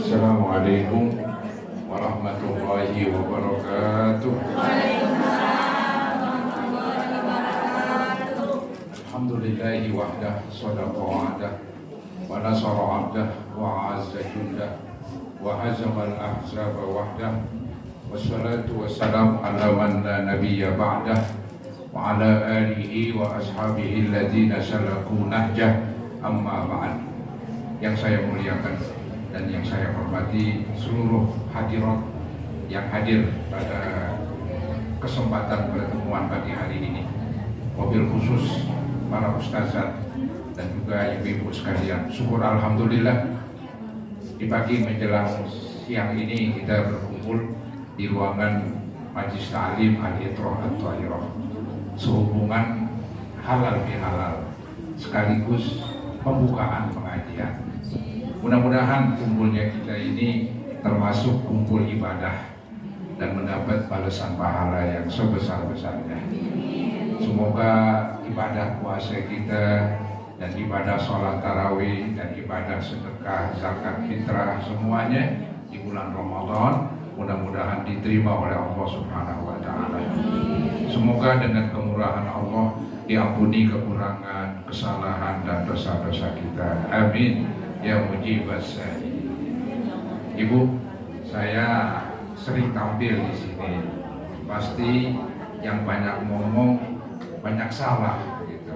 Assalamualaikum warahmatullahi wabarakatuh. Alhamdulillahi wahdah, sadaqa wa'adah, wa nasara abdah, wa azza jundah, wa hazamal ahzaba wahdah. Wassalatu wassalamu ala man la nabiyya ba'dah, wa ala alihi wa ashabihi alladhina salaku nahjah, amma ba'd. Yang saya muliakan dan yang saya hormati seluruh hadirat yang hadir pada kesempatan pertemuan pagi hari ini, wabil khusus para ustazat dan juga ibu-ibu sekalian. Syukur alhamdulillah di pagi menjelang siang ini kita berkumpul di ruangan Majlis Ta'lim Al-Itrah At-Tahirah sehubungan halal bihalal sekaligus pembukaan pengajian. Mudah-mudahan kumpulnya kita ini termasuk kumpul ibadah dan mendapat balasan pahala yang sebesar-besarnya. Semoga ibadah puasa kita dan ibadah sholat tarawih dan ibadah sedekah, zakat, fitrah semuanya di bulan Ramadan mudah-mudahan diterima oleh Allah Subhanahu wa Ta'ala. Semoga dengan kemurahan Allah diampuni kekurangan, kesalahan dan dosa-dosa kita. Amin ya mujibas. Ibu, saya sering tampil di sini. Pasti yang banyak ngomong banyak salah gitu.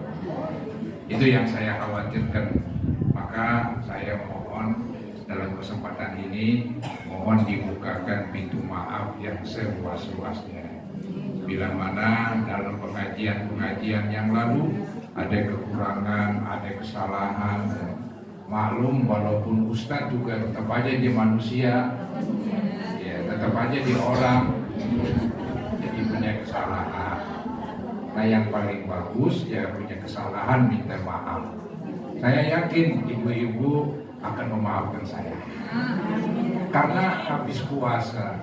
Itu yang saya khawatirkan. Maka saya mohon dalam kesempatan ini mohon dibukakan pintu maaf yang seluas-luasnya. Bila mana dalam pengajian-pengajian yang lalu ada kekurangan, ada kesalahan, maklum walaupun ustaz juga tetap aja dia manusia, ya tetap aja dia orang, jadi punya kesalahan. Nah yang paling bagus ya punya kesalahan minta maaf. Saya yakin ibu-ibu akan memaafkan saya, karena habis puasa,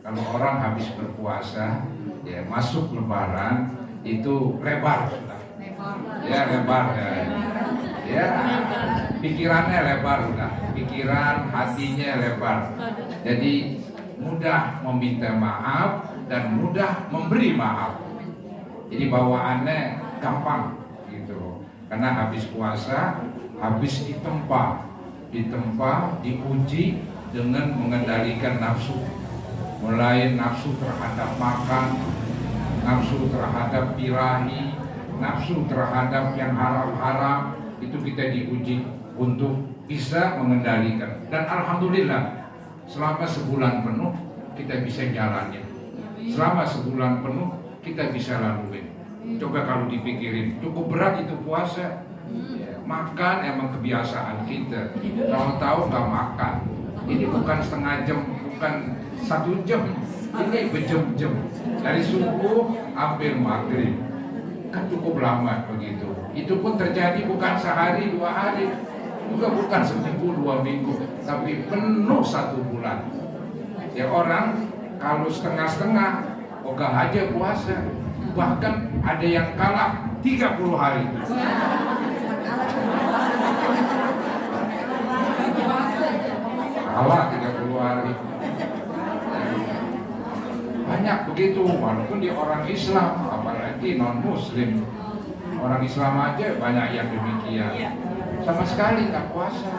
kalau orang habis berpuasa ya masuk lebaran itu lebar sudah, ya lebar ya pikirannya lebar udah, pikiran hatinya lebar, jadi mudah meminta maaf dan mudah memberi maaf, jadi bawaannya gampang gitu. Karena habis puasa, habis ditempa, diuji dengan mengendalikan nafsu, mulai nafsu terhadap makan, nafsu terhadap birahi, nafsu terhadap yang haram-haram, itu kita diuji untuk bisa mengendalikan. Dan alhamdulillah selama sebulan penuh kita bisa jalanin, selama sebulan penuh kita bisa laluin. Coba kalau dipikirin, cukup berat itu puasa. Makan emang kebiasaan kita, kalau tahu nggak makan. Ini bukan setengah jam, bukan 1 jam, ini berjam-jam dari subuh hampir maghrib, kan cukup lama begitu. Itu pun terjadi bukan sehari 2 hari, juga bukan seminggu 2 minggu, tapi penuh 1 bulan. Ya orang kalau setengah-setengah ogah aja puasa, bahkan ada yang kalah 30 hari. Kalah 30 hari. Banyak begitu, walaupun di orang Islam, apalagi non Muslim. Orang Islam aja banyak yang demikian. Sama sekali tak puasa.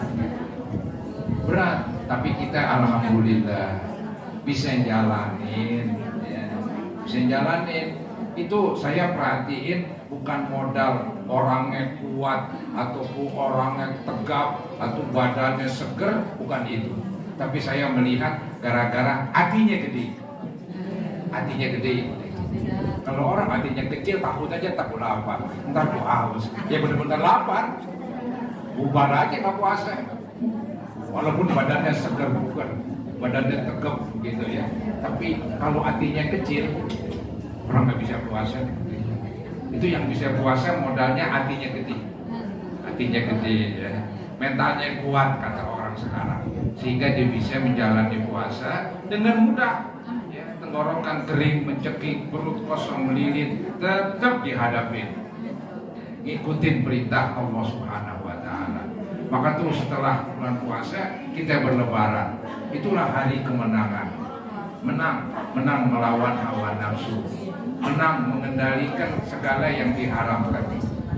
Berat, tapi kita alhamdulillah bisa jalanin, ya. Bisa jalanin. Itu saya perhatiin bukan modal orangnya kuat ataupun orangnya tegap atau badannya seger, bukan itu. Tapi saya melihat gara-gara hatinya gede. Hatinya gede. Kalau orang hatinya kecil, takut aja takut lapar. Ntar tuh haus. Ya benar-benar lapar. Bubar aja nggak puasa. Walaupun badannya seger bukan, badannya tegap gitu ya. Tapi kalau hatinya kecil, orang nggak bisa puasa. Itu yang bisa puasa modalnya hatinya gede. Hatinya gede ya. Mentalnya kuat kata orang sekarang. Sehingga dia bisa menjalani puasa dengan mudah. Ya, tenggorokan kering, mencekik, perut kosong, melilit, tetap dihadapin. Ikutin perintah Allah Subhanahu wa Ta'ala. Maka tuh setelah bulan puasa kita berlebaran. Itulah hari kemenangan. Menang melawan hawa nafsu, menang mengendalikan segala yang diharamkan.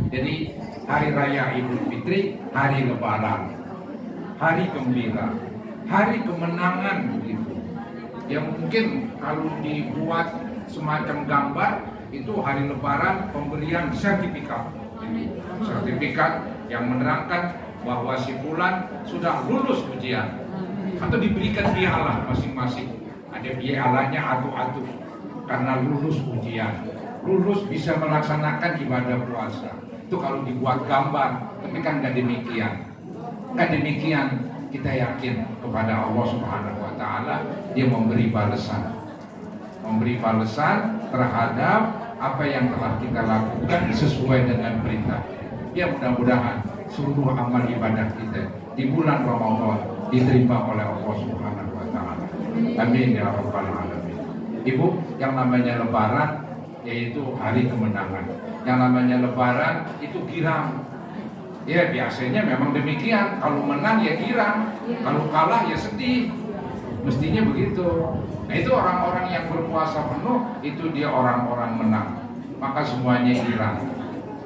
Jadi hari raya Idul Fitri, hari lebaran, hari gembira, hari kemenangan begitu. Yang mungkin kalau dibuat semacam gambar, itu hari lebaran pemberian sertifikat. Sertifikat yang menerangkan bahwa si fulan sudah lulus ujian atau diberikan piala masing-masing. Ada pialanya atu-atu karena lulus ujian, lulus bisa melaksanakan ibadah puasa. Itu kalau dibuat gambar, tapi kan nggak demikian. Nggak demikian, kita yakin kepada Allah Subhanahu Wa Taala, Dia memberi balasan terhadap apa yang telah kita lakukan sesuai dengan perintah. Ya mudah-mudahan seluruh amal ibadah kita di bulan Ramadan diterima oleh Allah Subhanahu Wa Taala. Amin ya rabbal alamin. Ibu, yang namanya lebaran yaitu hari kemenangan. Yang namanya lebaran itu girang. Ya biasanya memang demikian. Kalau menang ya girang, kalau kalah ya sedih. Mestinya begitu. Nah itu orang-orang yang berpuasa penuh itu dia orang-orang menang. Maka semuanya girang.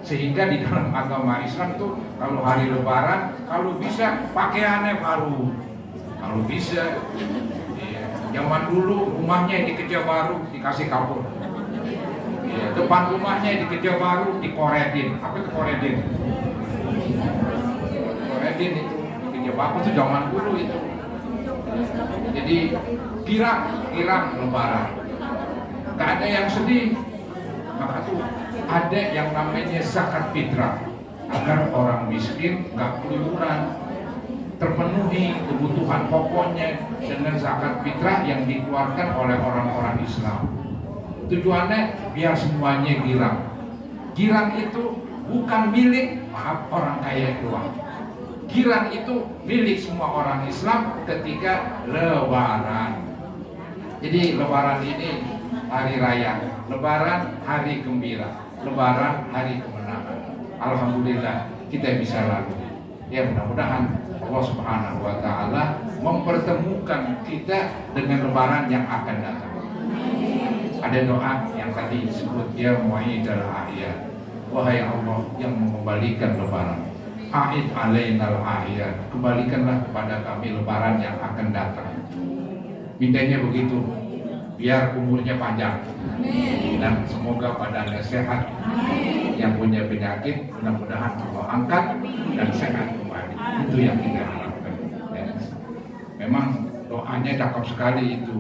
Sehingga di dalam agama Islam tuh kalau hari lebaran, kalau bisa pakaiannya baru. Kalau bisa, ya, zaman dulu rumahnya dikejar baru dikasih kapur. Ya, depan rumahnya dikejar baru dikoredin. Apa itu koredin? Koredin itu dikejar baru itu zaman dulu itu. Jadi girang lebaran. Gak ada yang sedih. Maka tuh ada yang namanya zakat fitrah agar orang miskin gak keluyuran, terpenuhi kebutuhan pokoknya dengan zakat fitrah yang dikeluarkan oleh orang-orang Islam. Tujuannya biar semuanya girang. Girang itu bukan milik orang kaya doang. Girang itu milik semua orang Islam ketika lebaran. Jadi lebaran ini hari raya, lebaran hari gembira, lebaran hari kemenangan. Alhamdulillah kita bisa lalui. Ya mudah-mudahan Allah Subhanahu Wa Taala mempertemukan kita dengan lebaran yang akan datang. Ada doa yang tadi disebut, ya mu'idal a'yad, wahai Allah yang mengembalikan lebaran, a'id alainal a'yad, kembalikanlah kepada kami lebaran yang akan datang. Mintanya begitu, biar umurnya panjang. Amin. Dan semoga badannya sehat. Amin. Yang punya penyakit mudah-mudahan Allah angkat dan sehat kembali. Itu yang kita harapkan. Ya. Memang doanya cakep sekali itu.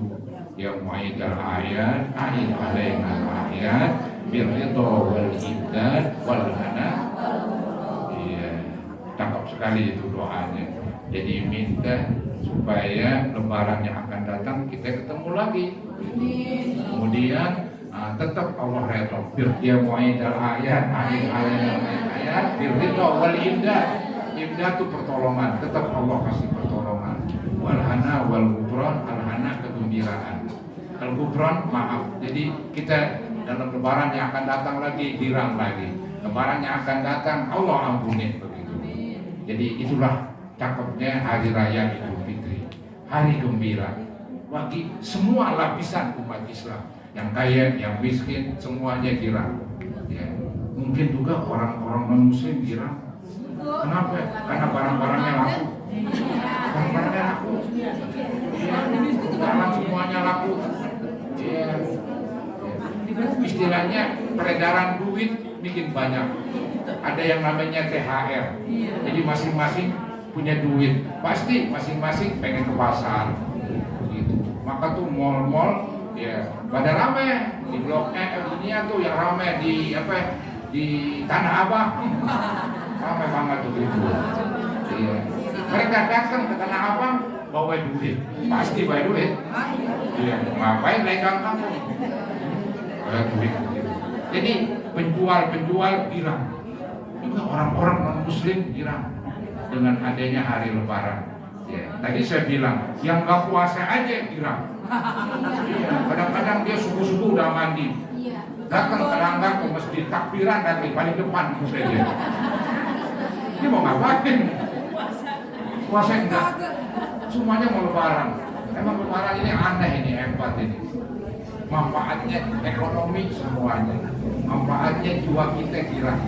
Ya mu'idal ayat, a'id alainal ayat, birridha wal imdad wal hana. Iya, cakep sekali itu doanya. Jadi minta supaya lebaran yang akan datang kita ketemu lagi. Kemudian tetap Allah redha. Ya mu'idal ayat, a'id alainal ayat, birridha wal imdad. Imdad itu pertolongan, tetap Allah kasih pertolongan. Walhana wal gufran, alhana kegembiraan, al gufran maaf. Jadi kita dalam lebaran yang akan datang lagi girang lagi, lebaran yang akan datang Allah ampuni begitu. Jadi itulah cakepnya hari raya Idul Fitri, hari gembira bagi semua lapisan umat Islam, yang kaya, yang miskin, semuanya girang. Ya. Mungkin juga orang-orang non muslim girang. Kenapa? Karena barang-barangnya laku. Barang-barangnya laku. Barang semuanya laku. Ya. Istilahnya peredaran duit bikin banyak. Ada yang namanya THR. Jadi masing-masing punya duit. Pasti masing-masing pengen ke pasar. Gitu. Maka tuh mall-mall ya pada ramai di Blok E dunia tuh yang ramai di apa? Di Tanah Abang. Ramai banget tuh gitu. Iya. Mereka datang ke Tanah Abang bawa duit, pasti bawa duit. Iya. Ngapain legang kamu? Bawa duit. Jadi penjual girang. Juga orang-orang non Muslim girang dengan adanya hari Lebaran. Ya. Tadi saya bilang yang nggak puasa aja girang. Ya. Kadang-kadang dia subuh-subuh udah mandi. Datang terangkat ke masjid takbiran nanti paling depan saja. Ini mau ngapain? Puasa enggak. Semuanya mau lebaran. Emang lebaran ini aneh, ini hebat ini. Manfaatnya ekonomi semuanya. Manfaatnya jiwa kita kira.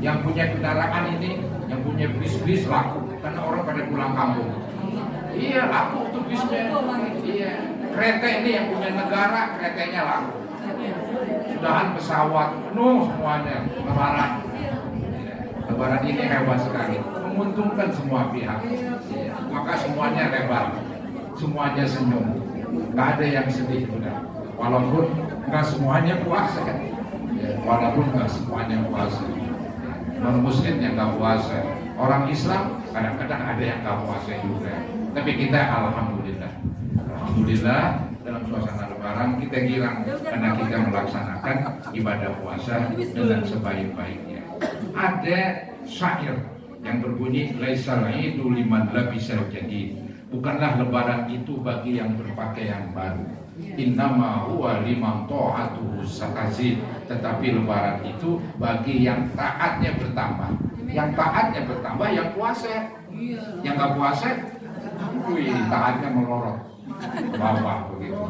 Yang punya kendaraan ini, yang punya bis laku karena orang pada pulang kampung. Iya, laku tuh bisnya. Iya. Kereta ini yang punya negara, keretanya laku. Sudahan pesawat penuh semuanya lebaran. Lebaran ini hebat sekali, menguntungkan semua pihak. Maka semuanya lebar, semuanya senyum, nggak ada yang sedih sudah. Walaupun nggak semuanya puasa, walaupun nggak semuanya puasa. Non Muslim yang nggak puasa, orang Islam kadang-kadang ada yang nggak puasa juga. Tapi kita alhamdulillah dalam suasana lebaran kita girang karena kita melaksanakan ibadah puasa dengan sebaik-baiknya. Ada syair yang berbunyi laisal idu liman labisal jadid. Bukanlah lebaran itu bagi yang berpakaian baru. Innama huwa liman ta'atuhu satazid. Tetapi lebaran itu bagi yang taatnya bertambah. Yang taatnya bertambah yang puasa. Yang enggak puasa, taatnya melorot. Bawah begitu.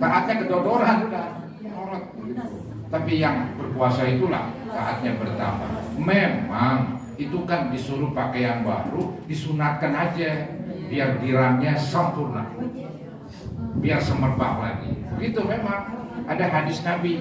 Taatnya kedodoran sudah melorot begitu. Tapi yang berpuasa itulah taatnya bertambah. Memang itu kan disuruh pakaian baru, disunatkan aja biar dirangnya sempurna, biar semerbak lagi. Begitu memang. Ada hadis Nabi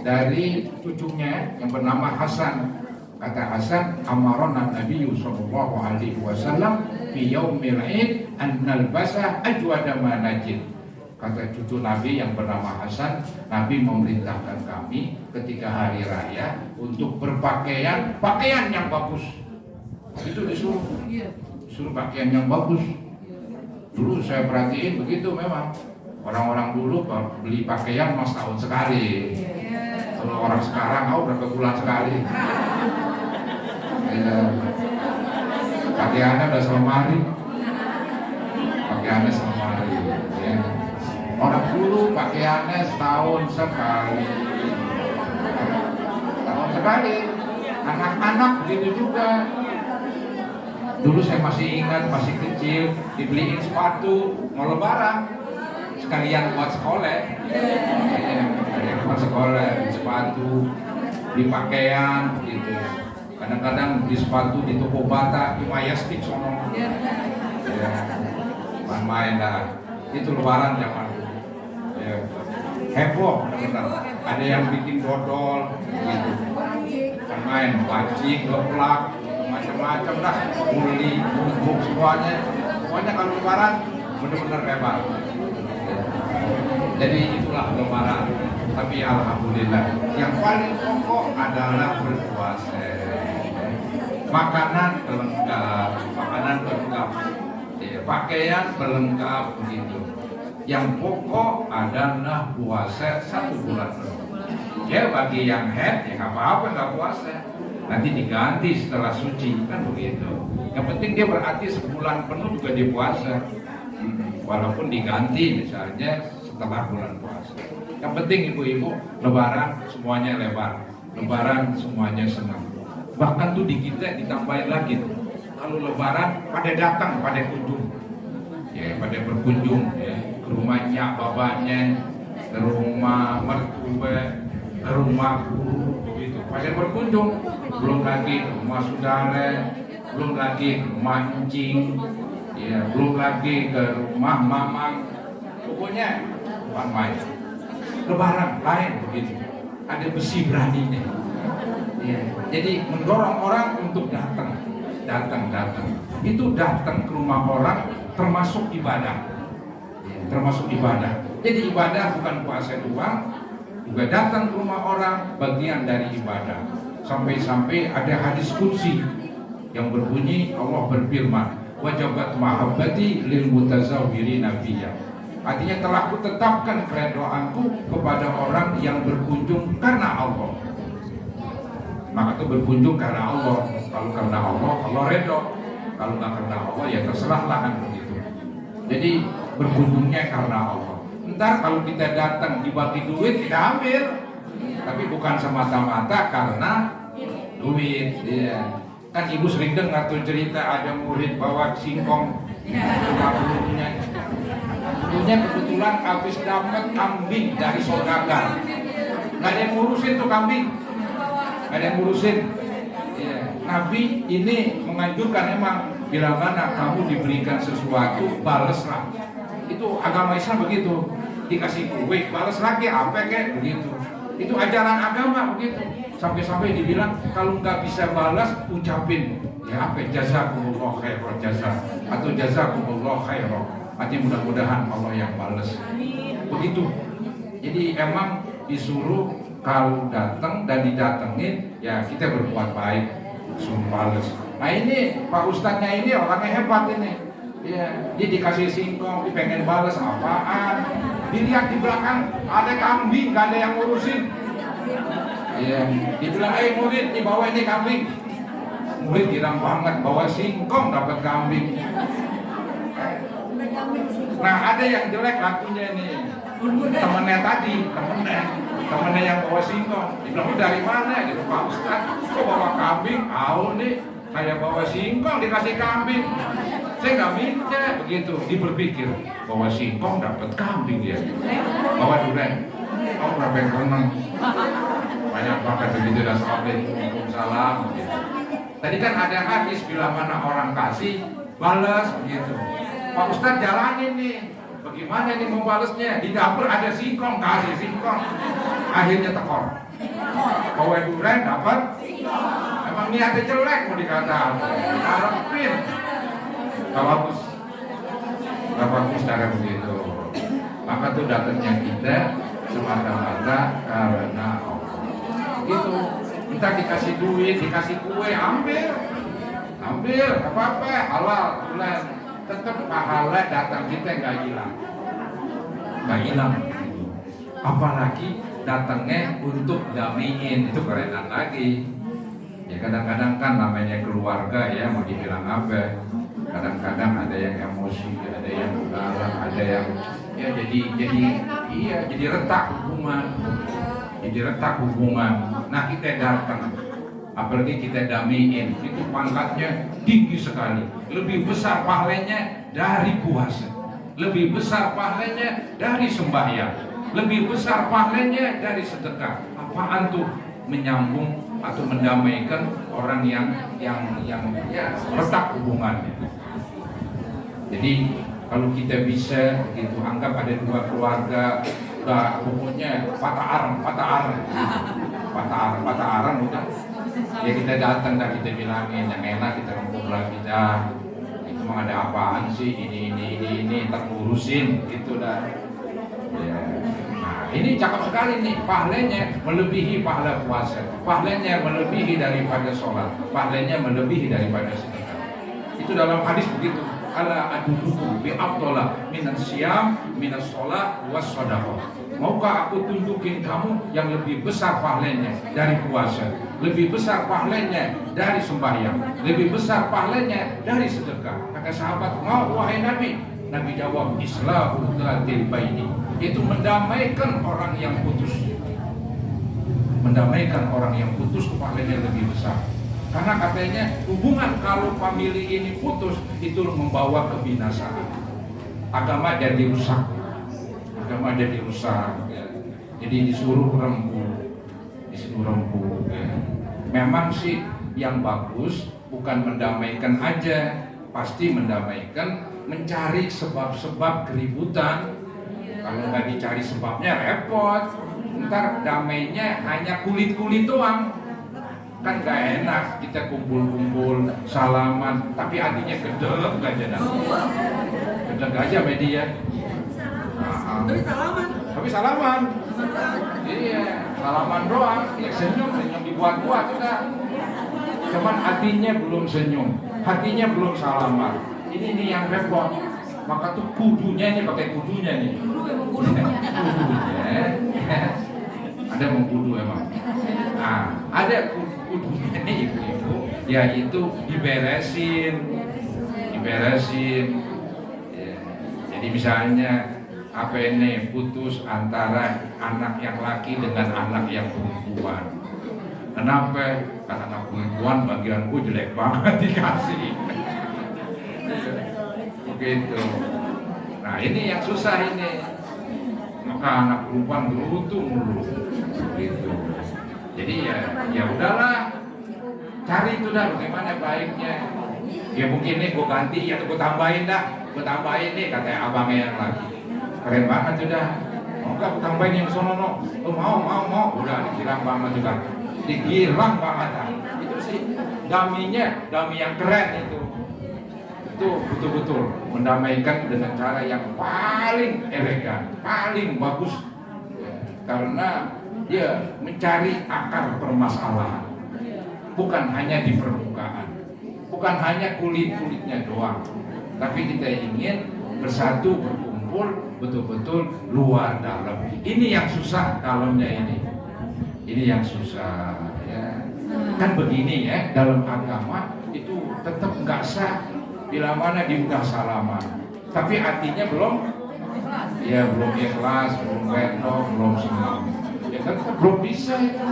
dari cucunya yang bernama Hasan. Kata Hasan, amarona Nabi sallallahu alaihi wasallam fi yaumil id an nalbasa ajwada ma najid. Kata cucu Nabi yang bernama Hasan, Nabi memerintahkan kami ketika hari raya untuk berpakaian yang bagus. Itu disuruh pakaian yang bagus. Dulu saya perhatiin begitu memang. Orang-orang dulu beli pakaian mas tahun sekali. Kalau orang sekarang berapa bulan sekali. Pakaiannya udah selemari. Pakaiannya selemari. Ya. Orang dulu pakaiannya setahun sekali. Setahun sekali. Anak-anak begitu juga. Dulu saya masih ingat, masih kecil, dibeliin sepatu mau lebaran, sekalian buat sekolah. Sekalian buat sekolah, sepatu, beli pakaian, gitu. Kadang-kadang beli sepatu di toko bata, di Mayastik sono. Ya, main dah. Itu lebaran zaman dulu. Ya. Heboh, benar. Ada yang bikin dodol, gitu. Kan main pancing, geplak, macam-macam dah, muli, bumbuk semuanya kalau lebaran benar-benar lebar. Jadi itulah lebaran. Tapi alhamdulillah yang paling pokok adalah berpuasa. Makanan pelengkap, pakaian pelengkap begitu. Yang pokok adalah puasa 1 bulan penuh. Ya bagi yang head ya nggak apa-apa nggak puasa. Nanti diganti setelah suci kan begitu. Yang penting dia berarti sebulan penuh juga dia puasa. Walaupun diganti misalnya setelah bulan puasa. Yang penting ibu-ibu lebaran semuanya lebar. Lebaran semuanya senang. Bahkan tuh di kita ditambahin lagi tuh. Kalau lebaran pada datang, pada kunjung. Ya, pada berkunjung ya, ke rumahnya bapaknya, ke rumah mertua, ke rumah guru begitu. Pada berkunjung. Belum lagi rumah saudara, belum lagi rumah encing, ya, belum lagi ke rumah mamang. Pokoknya bukan main. Lebaran lain begitu. Ada besi beraninya. Ya, jadi mendorong orang untuk datang. Itu datang ke rumah orang termasuk ibadah. Ya, termasuk ibadah. Jadi ibadah bukan puasa doang, juga datang ke rumah orang bagian dari ibadah. Sampai-sampai ada hadis qudsi yang berbunyi Allah berfirman, wajabat mahabbati lil mutazawwiri nabiyya. Artinya telah kutetapkan keredoanku kepada orang yang berkunjung karena Allah. Maka itu berkunjung karena Allah. Kalau karena Allah, Allah redho. Kalau nggak karena Allah, ya terserahlah kan begitu. Jadi berkunjungnya karena Allah. Ntar kalau kita datang dibagi duit, kita ambil. Tapi bukan semata-mata karena duit. Ya. Kan ibu sering dengar tuh cerita ada murid bawa singkong punya kebetulan habis dapat kambing dari saudara. Gak ada yang ngurusin tuh kambing, gak ada yang ngurusin. Ya. Nabi ini menganjurkan emang bila mana kamu diberikan sesuatu balaslah. Itu agama Islam begitu. Dikasih kue balas lagi apa kayak begitu. Itu ajaran agama begitu. Sampai-sampai dibilang kalau nggak bisa balas ucapin ya apa jazakumullah khairan jazaa atau jazakumullah khairan. Artinya mudah-mudahan Allah yang balas. Begitu. Jadi emang disuruh kalau datang dan didatengin ya kita berbuat baik, suruh balas. Nah ini Pak Ustadznya ini orangnya hebat ini. Ya, dia dikasih singkong, dia pengen balas apaan? Dilihat di belakang ada kambing, nggak ada yang ngurusin. Ya, dibilang, murid, dibawa ini kambing. Murid girang banget, bawa singkong dapat kambing. Nah ada yang jelek lakunya nih. Temennya tadi, temennya yang bawa singkong. Dibilang, dari mana? Gitu, Pak Ustadz, kok bawa kambing? Tahu nih, saya bawa singkong dikasih kambing. Saya nggak minta begitu. Dia berpikir bawa singkong dapat kambing ya. Bawa durian. Oh berapa yang renang? Banyak banget begitu dan Waalaikumsalam. Tadi kan ada hadis bila mana orang kasih balas begitu. Pak Ustadz jalanin nih. Bagaimana nih mau balasnya? Di dapur ada singkong, kasih singkong. Akhirnya tekor. Bawa durian dapat. Emang niatnya jelek mau dikatakan. Harapin. Gak bagus cara begitu. Maka tuh datangnya kita semata-mata karena Allah. Gitu. Kita dikasih duit, dikasih kue, ambil, apa-apa, halal, bulan. Tetap pahala datang kita nggak hilang. Apalagi datangnya untuk damiin, itu kerenan lagi. Ya kadang-kadang kan namanya keluarga ya mau dibilang apa? Kadang-kadang ada yang emosi, ada yang galak, ada yang ya jadi retak hubungan. Nah kita datang, apalagi kita damiin, itu pangkatnya tinggi sekali, lebih besar pahalanya dari puasa, lebih besar pahalanya dari sembahyang, lebih besar pahalanya dari sedekah. Apaan tuh? Menyambung atau mendamaikan orang yang retak hubungannya. Jadi kalau kita bisa gitu anggap ada dua keluarga udah pokoknya patah arang udah ya kita datang dan kita bilangin yang enak kita ngobrol kita itu mah ada apaan sih ini terurusin gitu dah ya. Nah ini cakep sekali nih, pahalanya melebihi pahala puasa, pahalanya melebihi daripada sholat, pahalanya melebihi daripada sedekah. Itu dalam hadis begitu. Ala adudukum bi afdala minas siyam minas sholat was shadaqah. Maukah aku tunjukin kamu yang lebih besar pahalanya dari puasa, lebih besar pahalanya dari sembahyang, lebih besar pahalanya dari sedekah? Kata sahabat, mau wahai Nabi. Nabi jawab, Islahu dzatil baini. Itu mendamaikan orang yang putus. Mendamaikan orang yang putus pahalanya lebih besar. Karena katanya hubungan kalau famili ini putus itu membawa kebinasaan. Agama jadi rusak. Ya. Jadi disuruh rembuh. Ya. Memang sih yang bagus bukan mendamaikan aja, pasti mendamaikan, mencari sebab-sebab keributan. Kalau nggak dicari sebabnya repot. Ntar damainya hanya kulit-kulit doang. Kan gak enak kita kumpul-kumpul salaman tapi hatinya gedeg aja media. Tapi salaman iya salaman doang ya senyum dibuat-buat udah cuman hatinya belum senyum, hatinya belum salaman. Ini yang repot. Maka tuh kudunya ini pakai kudunya nih ada mengkudu emang. Nah ada kudunya ibu-ibu yaitu diberesin ya. Jadi misalnya apa ini putus antara anak yang laki dengan anak yang perempuan, Kenapa? Karena anak perempuan bagianku jelek banget dikasih. Begitu. Nah ini yang susah ini. Maka anak perempuan beruntung dulu. Begitu. Jadi ya udahlah. Cari itu dah bagaimana baiknya. Ya mungkin nih gue ganti atau gue tambahin dah. Gue tambahin nih katanya abangnya yang lagi. Keren banget sudah. Enggak gue tambahin yang sono no. Oh, mau. Udah dikirang banget juga. Dikirang banget dah. Itu sih dami yang keren itu betul-betul mendamaikan dengan cara yang paling elegan, paling bagus karena dia mencari akar permasalahan, bukan hanya di permukaan, bukan hanya kulit-kulitnya doang, tapi kita ingin bersatu, berkumpul, betul-betul luar dalam. Ini yang susah dalamnya ini yang susah ya. Kan begini ya, dalam agama itu tetap nggak sah bila mana diudah salaman, tapi hatinya belum ikhlas, belum redho, belum senang, ya tetap belum bisa itu.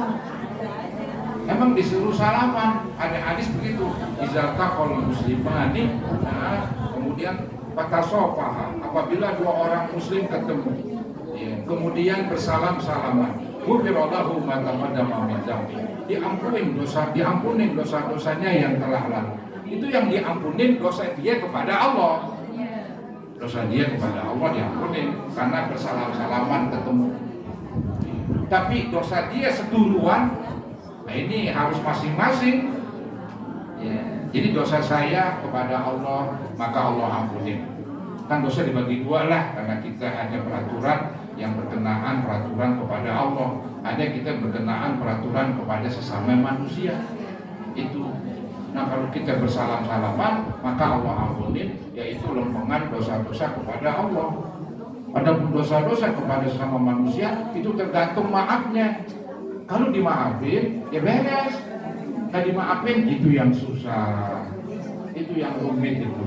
Emang disuruh salaman, ada hadis begitu, izalta kalau muslimani, nah, kemudian patasofah, apabila dua orang muslim ketemu, ya, kemudian bersalam-salaman, ghufirallahu ma taqaddama min dzambi, diampunin dosa-dosanya yang telah lalu. Itu yang diampunin dosa dia kepada Allah. Dosa dia kepada Allah diampunin karena bersalam-salaman ketemu. Tapi dosa dia seduluan, nah ini harus masing-masing. Ya. Jadi dosa saya kepada Allah, maka Allah ampunin. Kan dosa dibagi dua lah, karena kita ada peraturan yang berkenaan peraturan kepada Allah, ada kita berkenaan peraturan kepada sesama manusia. Itu. Nah kalau kita bersalam-salaman, maka Allah ampunin, yaitu lempengan dosa-dosa kepada Allah. Adapun dosa-dosa kepada sesama manusia itu tergantung maafnya. Kalau dimaafin, ya beres. Kalau dimaafin, itu yang susah, itu yang rumit itu.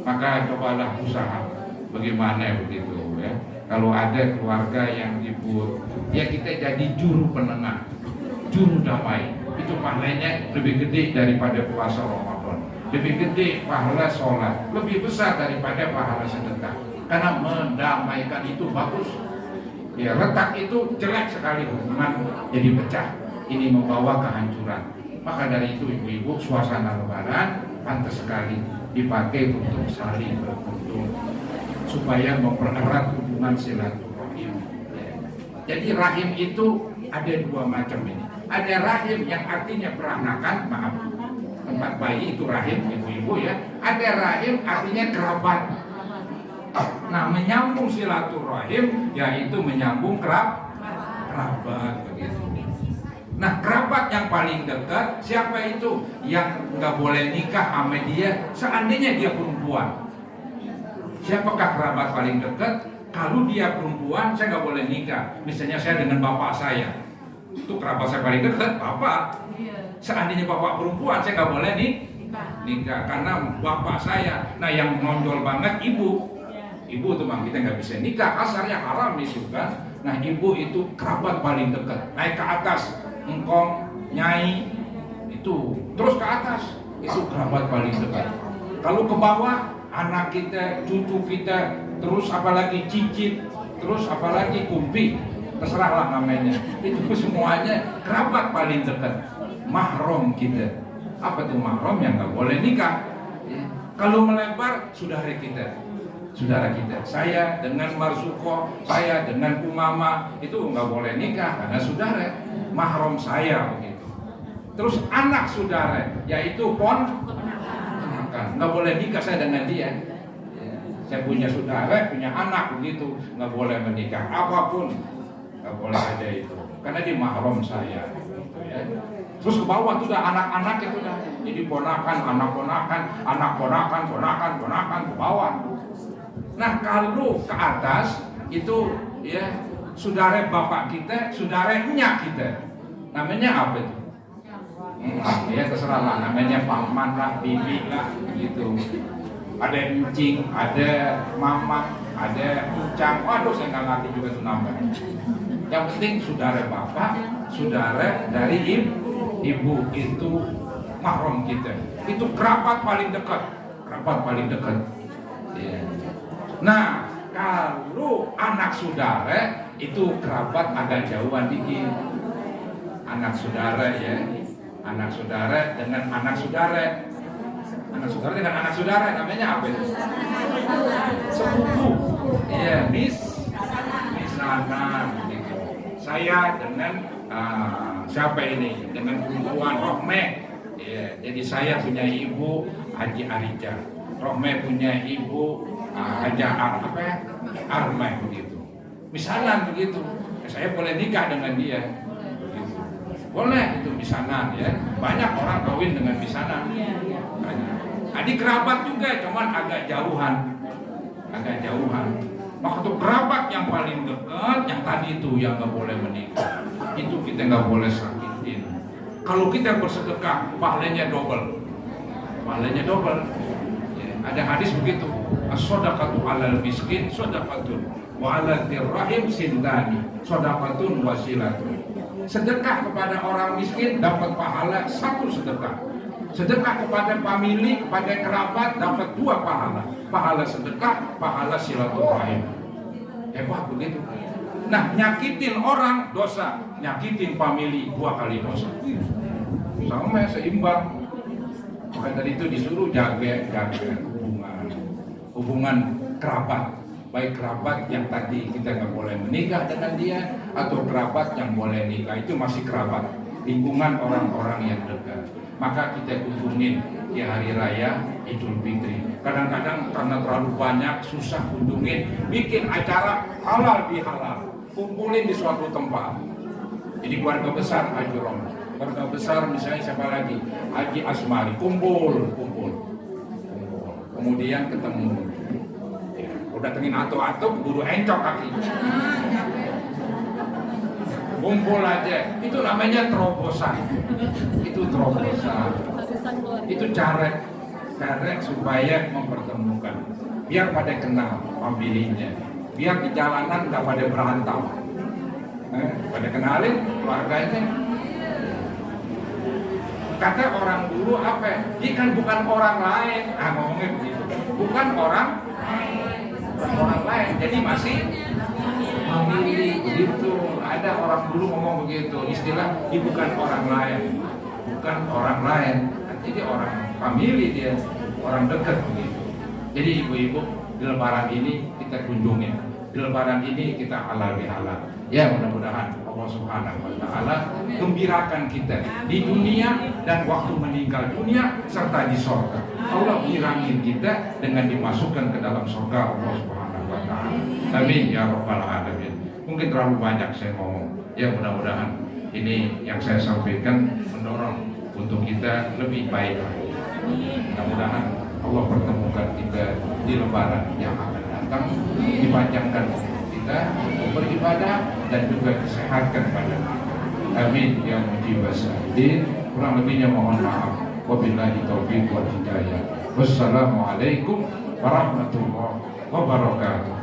Maka cobalah usaha, bagaimana begitu ya. Kalau ada keluarga yang ribut, ya kita jadi juru penengah, juru damai. Itu pahalanya lebih gede daripada puasa Ramadan, lebih gede pahala sholat, lebih besar daripada pahala sedekah. Karena mendamaikan itu bagus. Ya retak itu jelek sekali, hubungan jadi pecah. Ini membawa kehancuran. Maka dari itu ibu-ibu, suasana lebaran pantas sekali dipakai untuk saling berkunjung supaya mempererat hubungan silaturahim. Jadi rahim itu ada dua macam ini. Ada rahim yang artinya peranakan, maaf, tempat bayi itu rahim ibu-ibu ya. Ada rahim artinya kerabat. Nah menyambung silaturahim yaitu menyambung kerabat begitu. Nah kerabat yang paling dekat siapa itu? Yang nggak boleh nikah sama dia seandainya dia perempuan. Siapakah kerabat paling dekat? Kalau dia perempuan saya nggak boleh nikah. Misalnya saya dengan bapak saya, itu kerabat saya paling dekat, bapak. Seandainya bapak perempuan saya nggak boleh nikah karena bapak saya. Nah yang menonjol banget ibu tuh bang, kita nggak bisa nikah, kasarnya haram itu kan. Nah ibu itu kerabat paling dekat. Naik ke atas engkong, nyai, itu terus ke atas itu kerabat paling dekat. Kalau ke bawah anak kita, cucu kita, terus apalagi cicit, terus apalagi kumpi, terserahlah namanya. Itu semuanya kerabat paling dekat. Mahram kita. Apa tuh mahram? Yang nggak boleh nikah. Kalau melebar saudara kita. Saya dengan Marsuko, saya dengan Umama itu nggak boleh nikah karena saudara, mahram saya begitu. Terus anak saudara, yaitu ponakan, nggak boleh nikah saya dengan dia. Saya punya saudara, punya anak begitu, nggak boleh menikah apapun, nggak boleh ada itu, karena dia mahram saya. Gitu ya. Terus ke bawah itu udah anak-anak itu udah jadi ponakan, anak ponakan ke bawah. Nah kalau ke atas itu ya saudara bapak kita, saudaranya kita, namanya apa itu? Ya terserah lah, namanya paman lah, bibi lah, gitu. Ada encing, ada mama, ada ucang. Waduh saya nggak ngerti juga itu namanya. Yang penting saudara bapak, saudara dari ibu itu mahram kita. Itu kerabat paling dekat, kerabat paling dekat. Ya. Nah, kalau anak saudara itu kerabat agak jauhan dikit. Anak saudara ya, anak saudara dengan anak saudara. Anak saudara dengan anak saudara namanya apa itu? Sepupu. Iya, misanan gitu. Saya dengan siapa ini? Dengan kumpulan Rohmeh. Ya, jadi saya punya ibu Haji Arija. Rohmeh punya ibu Haja Armeh begitu. Misanan begitu. Saya boleh nikah dengan dia. Begitu. Boleh itu misanan ya. Banyak orang kawin dengan misanan. Banyak. Adik kerabat juga, cuman agak jauhan. Agak jauhan. Waktu kerabat yang paling dekat, yang tadi itu yang nggak boleh menikah, itu kita nggak boleh sakitin. Kalau kita bersedekah, pahalanya double, pahalanya double. Ya, ada hadis begitu, as-sodaqatu alal miskin, sodaqatun, wa alal dirrahim sintani, sodaqatun wasilatun. Sedekah kepada orang miskin dapat pahala satu sedekah. Sedekah kepada famili, kepada kerabat dapat 2 pahala. Pahala sedekah, pahala silaturahim. Hebat begitu. Nah, nyakitin orang dosa, nyakitin famili 2 kali dosa. Sama seimbang. Maka dari itu disuruh jaga hubungan kerabat. Baik kerabat yang tadi kita nggak boleh menikah dengan dia, atau kerabat yang boleh nikah, itu masih kerabat. Lingkungan orang-orang yang dekat. Maka kita kunjungin di hari raya Idul Fitri. Kadang-kadang karena terlalu banyak susah kunjungin, bikin acara halal bihalal, kumpulin di suatu tempat. Jadi keluarga besar Haji Rom, keluarga besar misalnya siapa lagi, Haji Asmari, kumpul. Kemudian ketemu, ya, udah tengin atuk-atuk, guru encok kaki. Kumpul aja, itu namanya terobosan. Itu terobosan. Itu cara supaya mempertemukan. Biar pada kenal familinya. Biar di jalanan nggak pada berantem. Pada kenalin keluarganya. Kata orang dulu apa? Dia kan bukan orang lain. Ngomongnya begitu. Bukan orang lain. Jadi masih famili begitu. Ada orang dulu ngomong begitu, istilah dia bukan orang lain, jadi orang famili dia, orang dekat begitu. Jadi ibu-ibu di Lebaran ini kita kunjungi, di Lebaran ini kita halal bihalal. Ya mudah-mudahan Allah Subhanahu Wa Taala gembirakan kita di dunia dan waktu meninggal dunia serta di surga. Allah girangin kita dengan dimasukkan ke dalam surga Allah Subhanahu Wa Taala. Amin ya Rabbal Alamin. Mungkin terlalu banyak saya ngomong. Ya mudah-mudahan ini yang saya sampaikan mendorong untuk kita lebih baik lagi. Mudah-mudahan Allah pertemukan kita di Lebaran yang akan datang, dipanjangkan kita beribadah dan juga kesehatkan pada kita. Amin ya mujibas sa'idin. Kurang lebihnya mohon maaf. Wabillahi taufiq wal hidayah. Wassalamualaikum warahmatullahi wabarakatuh.